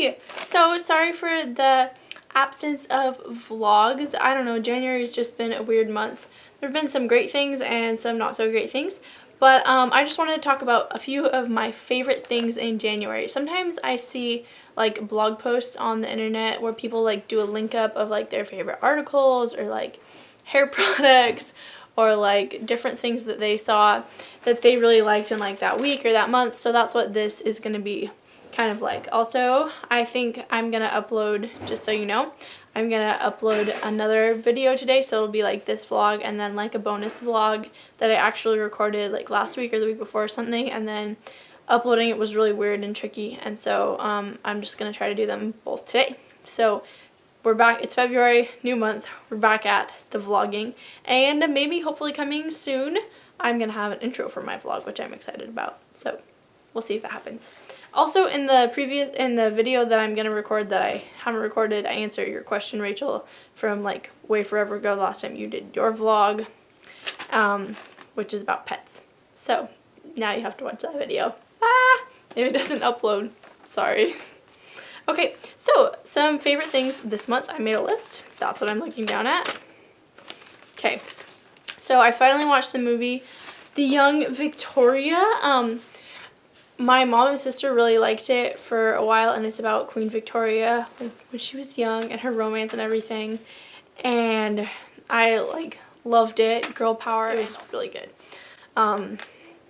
Hey! So sorry for the absence of vlogs. I don't know, January's just been a weird month. There have been some great things and some not so great things. But I just wanted to talk about a few of my favorite things in January. Sometimes I see like blog posts on the internet where people like do a link up of like their favorite articles or like hair products or like different things that they saw that they really liked in like that week or that month. So that's what this is going to be kind of like. Also, I think I'm going to upload, just so you know, I'm going to upload another video today, so it'll be like this vlog and then like a bonus vlog that I actually recorded like last week or the week before or something, and then uploading it was really weird and tricky, and so I'm just going to try to do them both today. So we're back, it's February, new month, we're back at the vlogging, and maybe hopefully coming soon, I'm going to have an intro for my vlog, which I'm excited about, so we'll see if it happens. Also, in the video that I'm going to record that I haven't recorded, I answer your question, Rachel, from like way forever ago, last time you did your vlog, which is about pets. So now you have to watch that video. If it doesn't upload, sorry. Okay, so some favorite things this month. I made a list. That's what I'm looking down at. Okay, so I finally watched the movie The Young Victoria. My mom and sister really liked it for a while, and it's about Queen Victoria when she was young and her romance and everything, and I like loved it. Girl power. It was really good.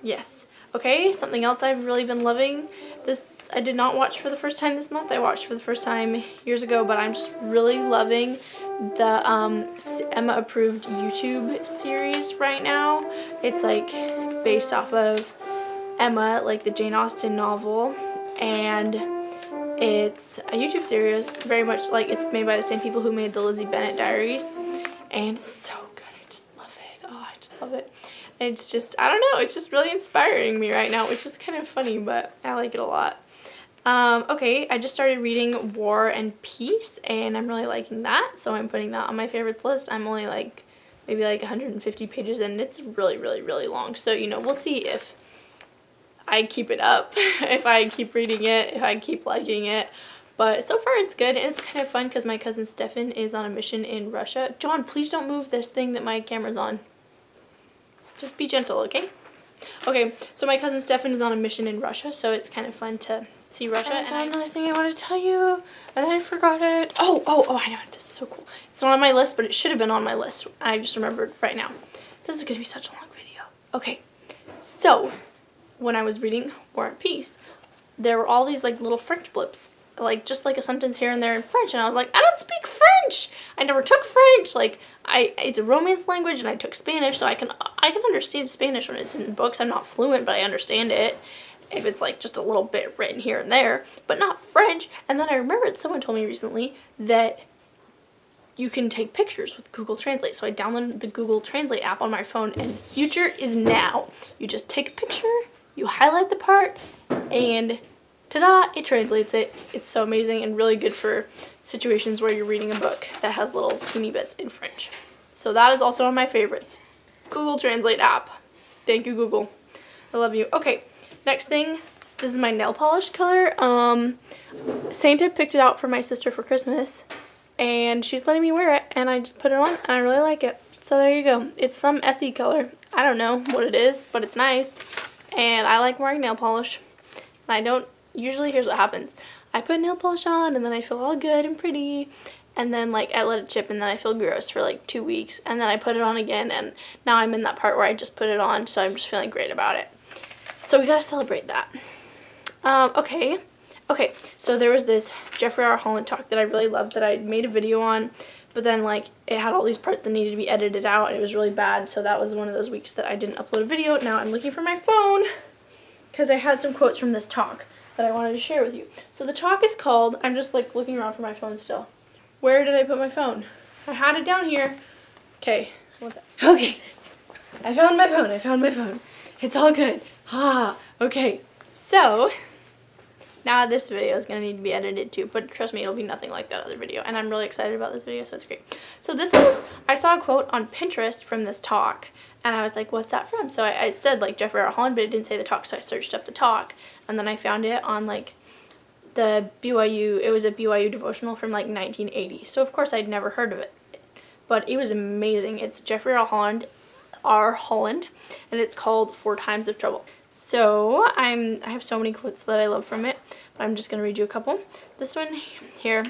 Yes. Okay, something else I've really been loving. This I did not watch for the first time this month. I watched for the first time years ago, but I'm just really loving the Emma approved YouTube series right now. It's like based off of Emma, like the Jane Austen novel, and it's a YouTube series, very much like it's made by the same people who made the Lizzie Bennet Diaries, and it's so good. I just love it. Oh, I just love it. It's just, I don't know, it's just really inspiring me right now, which is kind of funny, but I like it a lot. Okay, I just started reading War and Peace, and I'm really liking that, so I'm putting that on my favorites list. I'm only like, maybe like 150 pages in, and it's really, really, really long, so, you know, we'll see if I keep it up, if I keep reading it, if I keep liking it. But so far it's good, and it's kind of fun because my cousin Stefan is on a mission in Russia. John, please don't move this thing that my camera's on. Just be gentle, okay? Okay, so my cousin Stefan is on a mission in Russia, so it's kind of fun to see Russia. And I found another thing I want to tell you, and then I forgot it. Oh, I know, this is so cool. It's not on my list, but it should have been on my list. I just remembered right now. This is going to be such a long video. Okay, so when I was reading War and Peace, there were all these like little French blips, like just like a sentence here and there in French, and I was like, I don't speak French. I never took French. Like it's a Romance language, and I took Spanish, so I can understand Spanish when it's in books. I'm not fluent, but I understand it if it's like just a little bit written here and there, but not French. And then I remembered someone told me recently that you can take pictures with Google Translate. So I downloaded the Google Translate app on my phone, and the future is now. You just take a picture, you highlight the part, and ta-da, it translates it. It's so amazing and really good for situations where you're reading a book that has little teeny bits in French. So that is also one of my favorites. Google Translate app. Thank you, Google. I love you. Okay, next thing. This is my nail polish color. Santa picked it out for my sister for Christmas, and she's letting me wear it, and I just put it on, and I really like it. So there you go. It's some Essie color. I don't know what it is, but it's nice. And I like wearing nail polish. I don't, usually here's what happens. I put nail polish on, and then I feel all good and pretty, and then like I let it chip, and then I feel gross for like 2 weeks, and then I put it on again, and now I'm in that part where I just put it on, so I'm just feeling great about it. So we gotta celebrate that. Okay, so there was this Jeffrey R. Holland talk that I really loved that I made a video on, but then like it had all these parts that needed to be edited out, and it was really bad, so that was one of those weeks that I didn't upload a video. Now I'm looking for my phone because I had some quotes from this talk that I wanted to share with you. So the talk is called, I'm just like looking around for my phone still. Where did I put my phone? I had it down here. Okay, okay, I found my phone. It's all good. Okay, so now this video is going to need to be edited too, but trust me, it'll be nothing like that other video, and I'm really excited about this video, so it's great. So this is, I saw a quote on Pinterest from this talk, and I was like, what's that from? So I said like Jeffrey R. Holland, but it didn't say the talk, so I searched up the talk, and then I found it on like it was a BYU devotional from like 1980. So of course I'd never heard of it, but it was amazing. It's Jeffrey R. Holland, and it's called 4 Times of Trouble. So I have so many quotes that I love from it, but I'm just going to read you a couple. This one here.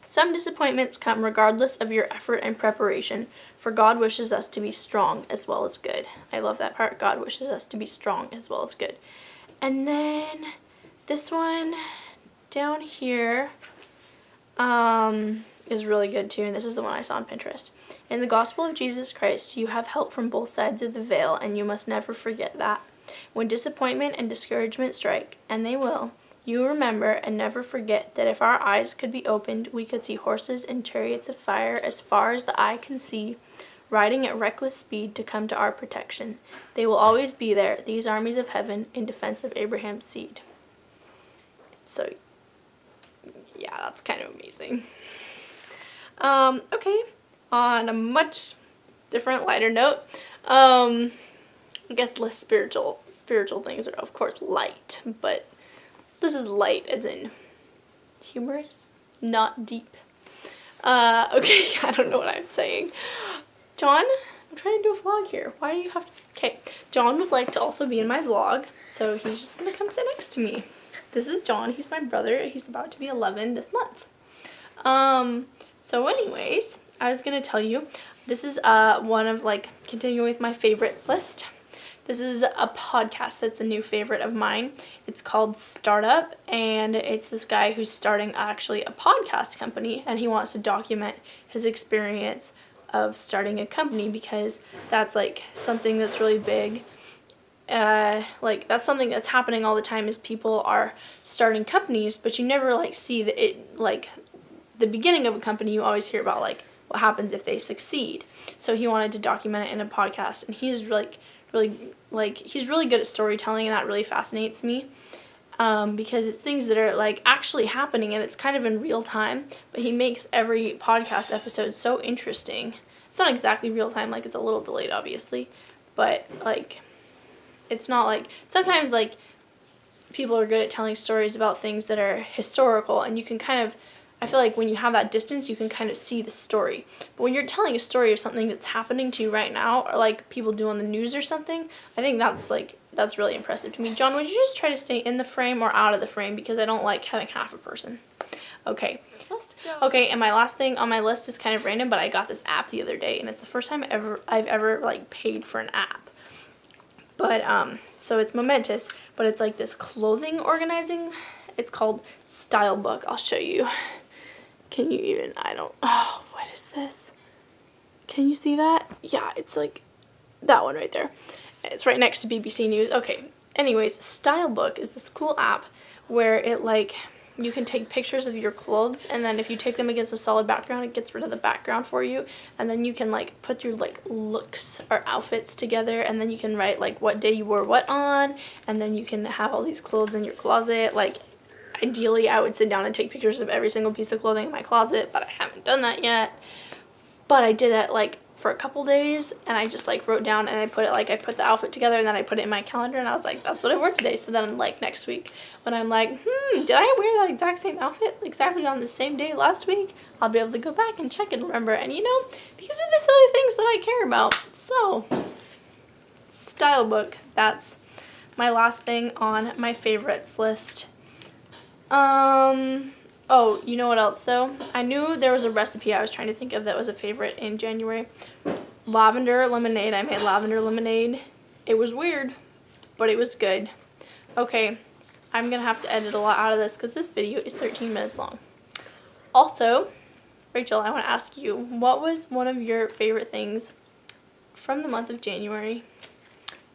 Some disappointments come regardless of your effort and preparation, for God wishes us to be strong as well as good. I love that part. God wishes us to be strong as well as good. And then this one down here is really good too, and this is the one I saw on Pinterest. In the gospel of Jesus Christ, you have help from both sides of the veil, and you must never forget that. When disappointment and discouragement strike, and they will, you remember and never forget that if our eyes could be opened, we could see horses and chariots of fire as far as the eye can see, riding at reckless speed to come to our protection. They will always be there, these armies of heaven, in defense of Abraham's seed. So, yeah, that's kind of amazing. Okay, on a much different, lighter note, I guess less spiritual things are, of course, light, but this is light as in humorous, not deep. Okay, I don't know what I'm saying. John, I'm trying to do a vlog here. Why do you have to? Okay, John would like to also be in my vlog, so he's just gonna come sit next to me. This is John. He's my brother. He's about to be 11 this month. So anyways, I was gonna tell you, this is one of, like, continuing with my favorites list. This is a podcast that's a new favorite of mine. It's called Startup, and it's this guy who's starting actually a podcast company, and he wants to document his experience of starting a company, because that's like something that's really big. Like, that's something that's happening all the time, is people are starting companies, but you never like see like the beginning of a company. You always hear about like what happens if they succeed. So he wanted to document it in a podcast, and he's he's really good at storytelling, and that really fascinates me, because it's things that are like actually happening, and it's kind of in real time, but he makes every podcast episode so interesting. It's not exactly real time, like it's a little delayed obviously, but like it's not like, sometimes like people are good at telling stories about things that are historical, and you can kind of, I feel like when you have that distance, you can kind of see the story. But when you're telling a story of something that's happening to you right now, or like people do on the news or something, I think that's really impressive to me. John, would you just try to stay in the frame or out of the frame, because I don't like having half a person. Okay. Okay, and my last thing on my list is kind of random, but I got this app the other day, and it's the first time I've ever like paid for an app. But so it's momentous, but it's like this clothing organizing. It's called Stylebook. I'll show you. Can you even, oh, what is this? Can you see that? Yeah, it's like that one right there. It's right next to BBC News. Okay, anyways, Stylebook is this cool app where it like, you can take pictures of your clothes, and then if you take them against a solid background, it gets rid of the background for you, and then you can like put your like looks or outfits together, and then you can write like what day you wore what on, and then you can have all these clothes in your closet. Like, ideally I would sit down and take pictures of every single piece of clothing in my closet, but I haven't done that yet. But I did that like for a couple days, and I just like wrote down, and I put the outfit together, and then I put it in my calendar, and I was like, that's what I wore today. So then like next week when I'm like, did I wear that exact same outfit exactly on the same day last week? I'll be able to go back and check and remember, and you know, these are the silly things that I care about. So Stylebook, that's my last thing on my favorites list. Oh, you know what else though? I knew there was a recipe I was trying to think of that was a favorite in January. Lavender lemonade. I made lavender lemonade. It was weird, but it was good. Okay, I'm gonna have to edit a lot out of this because this video is 13 minutes long. Also, Rachel, I want to ask you, what was one of your favorite things from the month of January?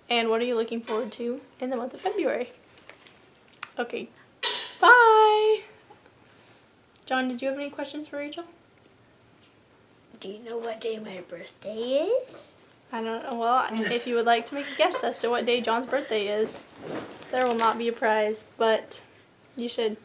And what are you looking forward to in the month of February? Okay, bye! John, did you have any questions for Rachel? Do you know what day my birthday is? I don't know. Well, if you would like to make a guess as to what day John's birthday is, there will not be a prize, but you should.